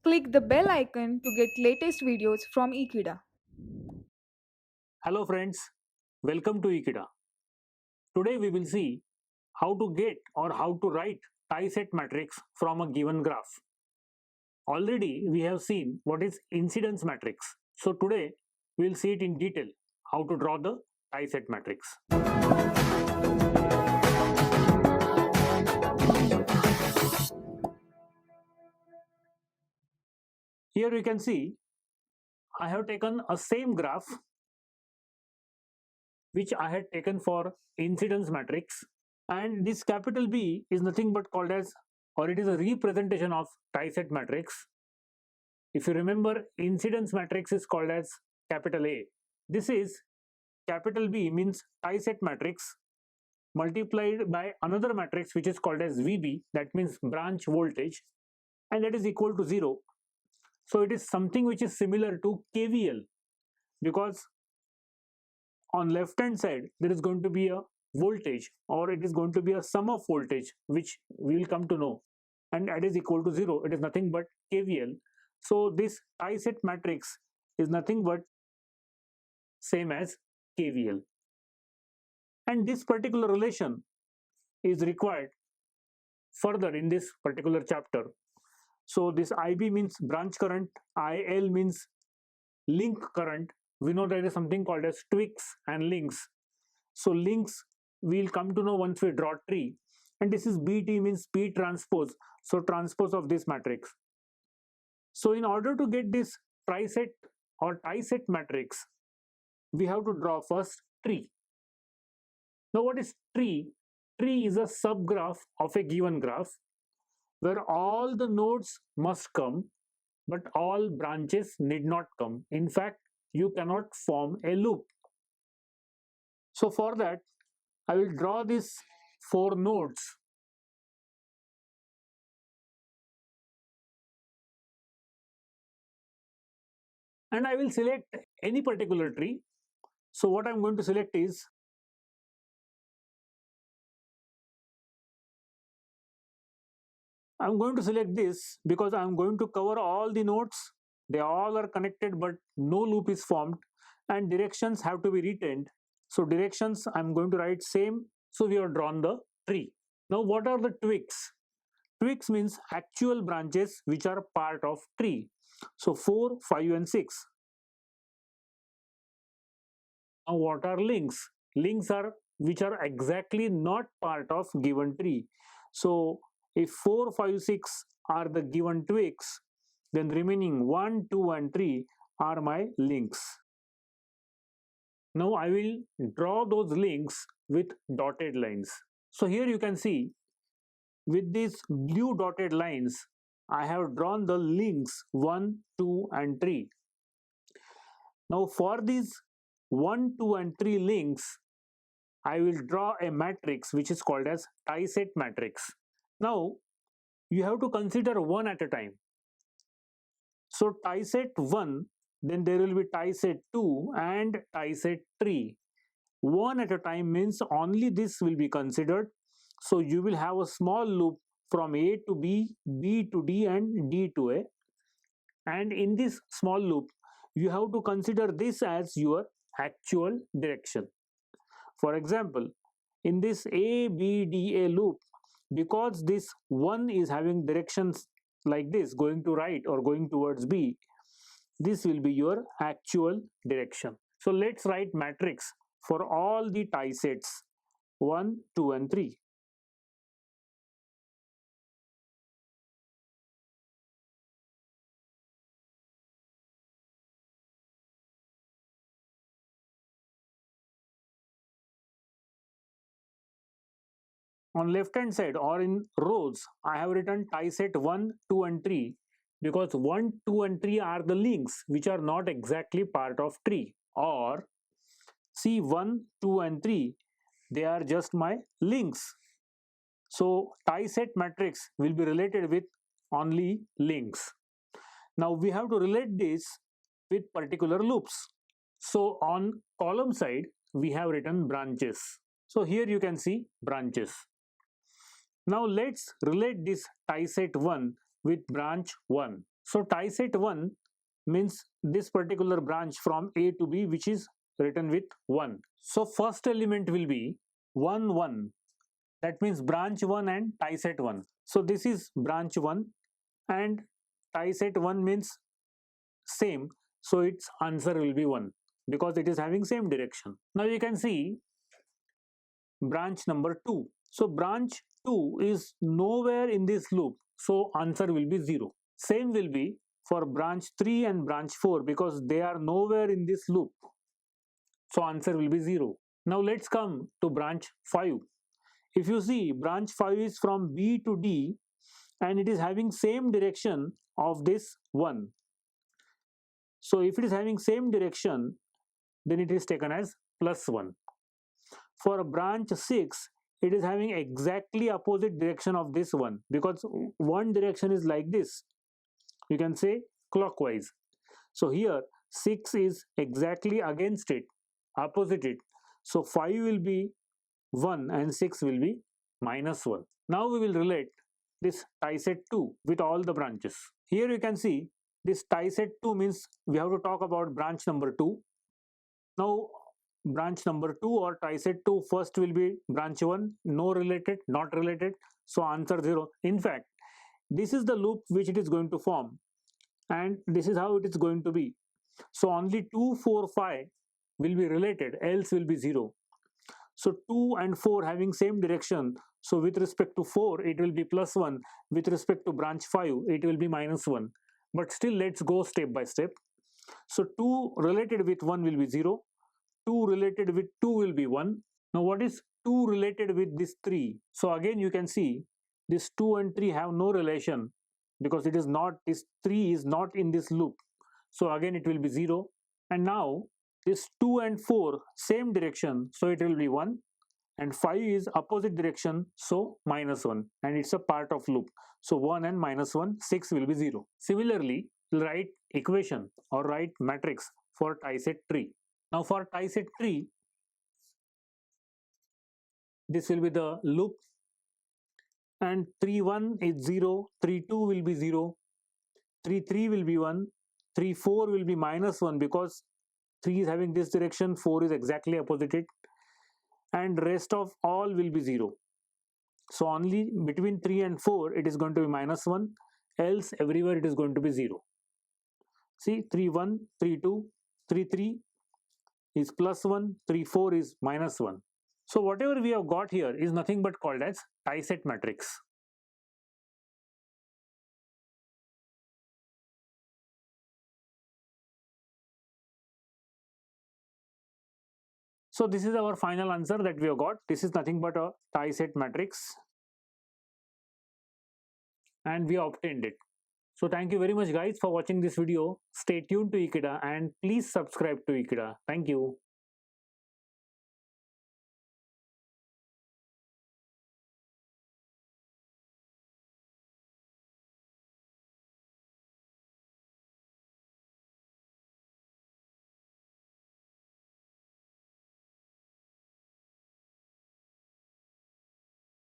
Click the bell icon to get latest videos from Ekeeda. Hello friends, welcome to Ekeeda. Today we will see how to get or how to write tie-set matrix from a given graph. Already we have seen what is incidence matrix. So today we will see it in detail how to draw the tie-set matrix. Here you can see I have taken a same graph which I had taken for incidence matrix, and this capital B is nothing but called as, or it is a representation of tie-set matrix. If you remember, incidence matrix is called as capital A. This is capital B means tie-set matrix multiplied by another matrix which is called as VB, that means branch voltage, and that is equal to 0. So it is something which is similar to KVL, because on left hand side there is going to be a voltage, or it is going to be a sum of voltage, which we will come to know, and that is equal to 0. It is nothing but KVL. So this tie-set matrix is nothing but same as KVL, and this particular relation is required further in this particular chapter. So this IB means branch current, IL means link current. We know there is something called as twigs and links. So links we'll come to know once we draw tree, and this is BT means P transpose, so transpose of this matrix. So in order to get this tri-set or tie-set matrix, we have to draw first tree. Now what is tree? Tree is a subgraph of a given graph where all the nodes must come, but all branches need not come. In fact, you cannot form a loop. So for that, I will draw these 4 nodes. And I will select any particular tree. So what I'm going to select is I'm going to select this because I'm going to cover all the nodes. They all are connected, but no loop is formed, and directions have to be retained. So directions I'm going to write same. So we have drawn the tree. Now what are the twigs? Twigs means actual branches which are part of tree. So 4, 5 and 6. Now what are links? Links are which are exactly not part of given tree. So if 4, 5, 6 are the given twigs, then remaining 1, 2 and 3 are my links. Now I will draw those links with dotted lines. So here you can see with these blue dotted lines, I have drawn the links 1, 2 and 3. Now for these 1, 2 and 3 links, I will draw a matrix which is called as tie-set matrix. Now you have to consider one at a time. So tie-set 1, then there will be tie-set 2 and tie-set 3. One at a time means only this will be considered. So you will have a small loop from A to B, B to D and D to A. And in this small loop, you have to consider this as your actual direction. For example, in this ABDA loop, because this 1 is having directions like this, going to right or going towards B, this will be your actual direction. So let's write matrix for all the tie sets 1, 2 and 3. On left hand side or in rows, I have written tie set 1, 2 and 3 because 1, 2 and 3 are the links which are not exactly part of tree, or see 1, 2 and 3, they are just my links. So tie set matrix will be related with only links. Now we have to relate this with particular loops. So on column side, we have written branches. So here you can see branches. Now let's relate this tie set 1 with branch 1. So tie set 1 means this particular branch from A to B which is written with 1. So first element will be 1 1. That means branch 1 and tie set 1. So this is branch 1 and tie set 1 means same. So its answer will be 1 because it is having same direction. Now you can see branch number 2. So branch 2 is nowhere in this loop. So answer will be 0. Same will be for branch 3 and branch 4 because they are nowhere in this loop. So answer will be 0. Now let's come to branch 5. If you see branch 5 is from B to D and it is having same direction of this 1. So if it is having same direction, then it is taken as plus 1. For branch 6, it is having exactly opposite direction of this one because one direction is like this. You can say clockwise. So here 6 is exactly against it, opposite it. So 5 will be 1 and 6 will be minus 1. Now we will relate this tie set 2 with all the branches. Here you can see this tie set 2 means we have to talk about branch number 2. Now branch number 2 or tie set 2 first will be branch 1, no related, not related. So answer 0. In fact, this is the loop which it is going to form and this is how it is going to be. So only 2, 4, 5 will be related, else will be 0. So 2 and 4 having same direction. So with respect to 4, it will be plus 1. With respect to branch 5, it will be minus 1. But still, let's go step by step. So 2 related with 1 will be 0. 2 related with 2 will be 1. Now what is 2 related with this 3? So again you can see this 2 and 3 have no relation because it is not, this 3 is not in this loop. So again it will be 0. And now this 2 and 4 same direction, so it will be 1. And 5 is opposite direction, so minus 1. And it's a part of loop. So 1 and minus 1, 6 will be 0. Similarly, write equation or write matrix for tie set tree. Now for tie set tree, this will be the loop and 3 1 is 0, 3 2 will be 0, 3 3 will be 1, 3 4 will be minus 1 because 3 is having this direction, 4 is exactly opposite it, and rest of all will be 0. So only between 3 and 4 it is going to be minus 1, else everywhere it is going to be 0. See 3 1, 3 2, 3 3 is plus 1, 3 4 is minus 1. So whatever we have got here is nothing but called as tie set matrix. So this is our final answer that we have got. This is nothing but a tie set matrix and we obtained it. So thank you very much guys for watching this video. Stay tuned to Ekeeda and please subscribe to Ekeeda. Thank you.